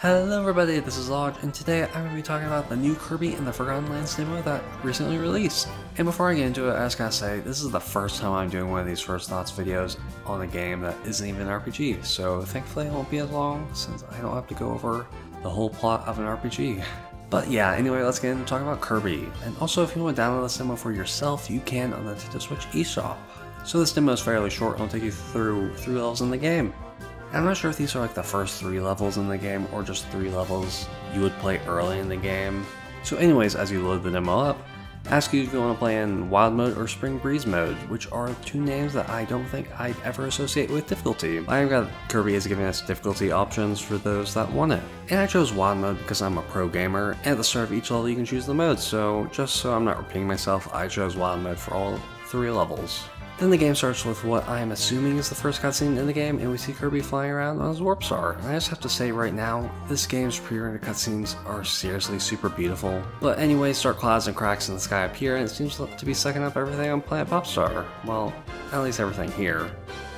Hello everybody, this is Lodge, and today I'm going to be talking about the new Kirby and the Forgotten Lands demo that recently released. And before I get into it, I just gotta say, this is the first time I'm doing one of these first thoughts videos on a game that isn't even an RPG, so thankfully it won't be as long since I don't have to go over the whole plot of an RPG. But yeah, anyway, let's get into talking about Kirby. And also, if you want to download this demo for yourself, you can on the Nintendo Switch eShop. So this demo is fairly short, and it'll take you through 3 levels in the game. I'm not sure if these are like the first 3 levels in the game or just 3 levels you would play early in the game. So anyways, as you load the demo up, ask you if you want to play in Wild Mode or Spring Breeze Mode, which are 2 names that I don't think I'd ever associate with difficulty. I've got Kirby is giving us difficulty options for those that want it. And I chose Wild Mode because I'm a pro gamer, and at the start of each level you can choose the mode, so just so I'm not repeating myself, I chose Wild Mode for all 3 levels. Then the game starts with what I am assuming is the first cutscene in the game, and we see Kirby flying around on his Warp Star. And I just have to say right now, this game's pre-rendered cutscenes are seriously super beautiful. But anyway, start clouds and cracks in the sky appear, and it seems to be sucking up everything on Planet Popstar. Well, at least everything here.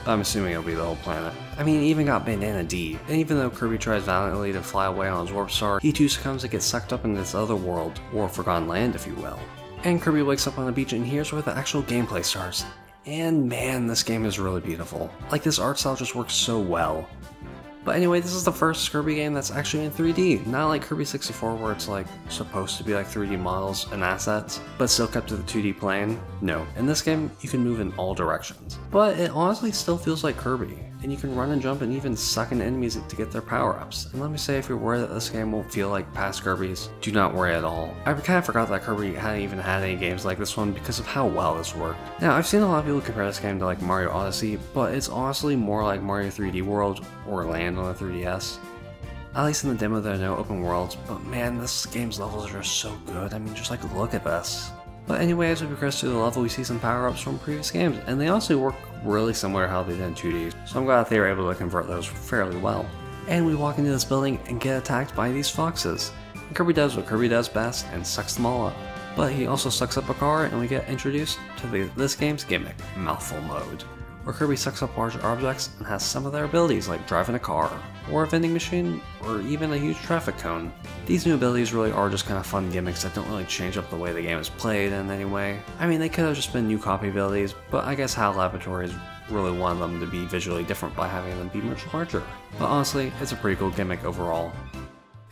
I'm assuming it'll be the whole planet. I mean, it even got Banana D, and even though Kirby tries valiantly to fly away on his Warp Star, he too succumbs to get sucked up in this other world, or Forgotten Land if you will. And Kirby wakes up on the beach, and here's where the actual gameplay starts. And man, this game is really beautiful. Like, this art style just works so well. But anyway, this is the first Kirby game that's actually in 3D, not like Kirby 64 where it's like supposed to be like 3D models and assets, but still kept to the 2D plane. No, in this game you can move in all directions. But it honestly still feels like Kirby, and you can run and jump and even suck in enemies to get their power-ups. And let me say, if you're worried that this game won't feel like past Kirby's, do not worry at all. I kind of forgot that Kirby hadn't even had any games like this one because of how well this worked. Now, I've seen a lot of people compare this game to like Mario Odyssey, but it's honestly more like Mario 3D World or Land on the 3DS. At least in the demo there are no open worlds, but man, this game's levels are just so good. I mean, just like look at this. But anyway, as we progress through the level, we see some power-ups from previous games, and they also work really similar to how they did in 2D, so I'm glad they were able to convert those fairly well. And we walk into this building and get attacked by these foxes. And Kirby does what Kirby does best and sucks them all up. But he also sucks up a car, and we get introduced to this game's gimmick, Mouthful Mode, where Kirby sucks up large objects and has some of their abilities like driving a car, or a vending machine, or even a huge traffic cone. These new abilities really are just kind of fun gimmicks that don't really change up the way the game is played in any way. I mean, they could have just been new copy abilities, but I guess HAL Laboratories really wanted them to be visually different by having them be much larger. But honestly, it's a pretty cool gimmick overall.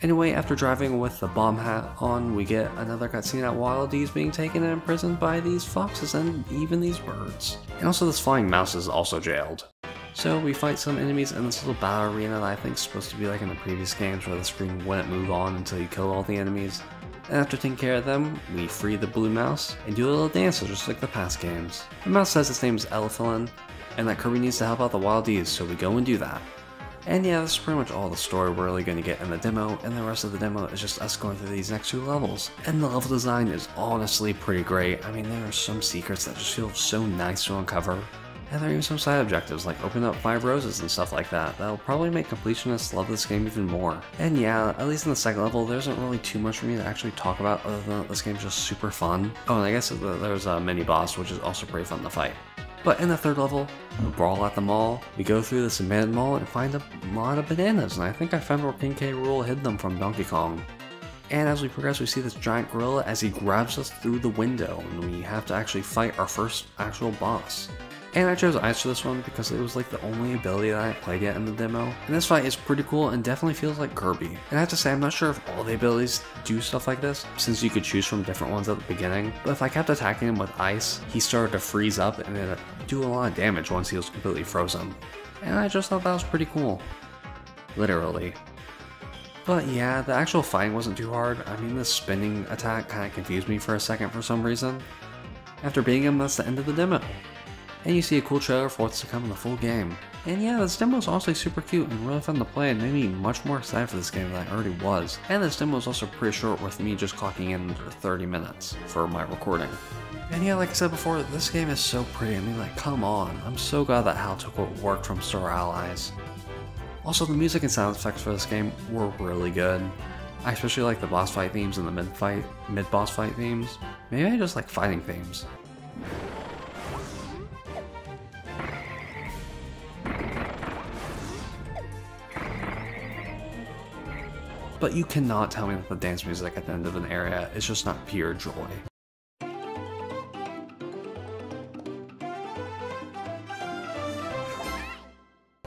Anyway, after driving with the bomb hat on, we get another cutscene at Wild D's being taken and imprisoned by these foxes and even these birds. And also this flying mouse is also jailed. So we fight some enemies in this little battle arena that I think is supposed to be like in the previous games where the screen wouldn't move on until you kill all the enemies. And after taking care of them, we free the blue mouse and do a little dance just like the past games. The mouse says his name is Elefilin and that Kirby needs to help out the Wild D's, so we go and do that. And yeah, this is pretty much all the story we're really going to get in the demo, and the rest of the demo is just us going through these next 2 levels. And the level design is honestly pretty great. I mean, there are some secrets that just feel so nice to uncover. And there are even some side objectives, like open up 5 roses and stuff like that, that'll probably make completionists love this game even more. And yeah, at least in the second level, there isn't really too much for me to actually talk about other than that this game's just super fun. Oh, and I guess there's a mini-boss, which is also pretty fun to fight. But in the third level, we brawl at the mall, we go through the cement mall and find a lot of bananas, and I think I found where King K. Rool hid them from Donkey Kong. And as we progress, we see this giant gorilla as he grabs us through the window, and we have to actually fight our first actual boss. And I chose Ice for this one because it was like the only ability that I hadn't played yet in the demo. And this fight is pretty cool and definitely feels like Kirby. And I have to say, I'm not sure if all the abilities do stuff like this, since you could choose from different ones at the beginning. But if I kept attacking him with ice, he started to freeze up and it'd do a lot of damage once he was completely frozen. And I just thought that was pretty cool. Literally. But yeah, the actual fighting wasn't too hard. I mean, this spinning attack kind of confused me for a second for some reason. After beating him, that's the end of the demo. And you see a cool trailer for what's to come in the full game. And yeah, this demo is honestly super cute and really fun to play and made me much more excited for this game than I already was. And this demo is also pretty short, with me just clocking in under 30 minutes for my recording. And yeah, like I said before, this game is so pretty. I mean, like, come on. I'm so glad that HAL took what worked from Star Allies. Also, the music and sound effects for this game were really good. I especially like the boss fight themes and the mid-boss fight themes. Maybe I just like fighting themes. but you cannot tell me that the dance music at the end of an area is just not pure joy.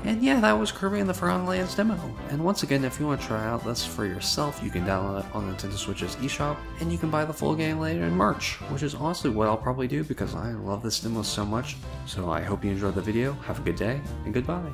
And yeah, that was Kirby and the Forgotten Lands demo. And once again, if you want to try out this for yourself, you can download it on Nintendo Switch's eShop, and you can buy the full game later in March, which is honestly what I'll probably do because I love this demo so much. So I hope you enjoyed the video, have a good day, and goodbye.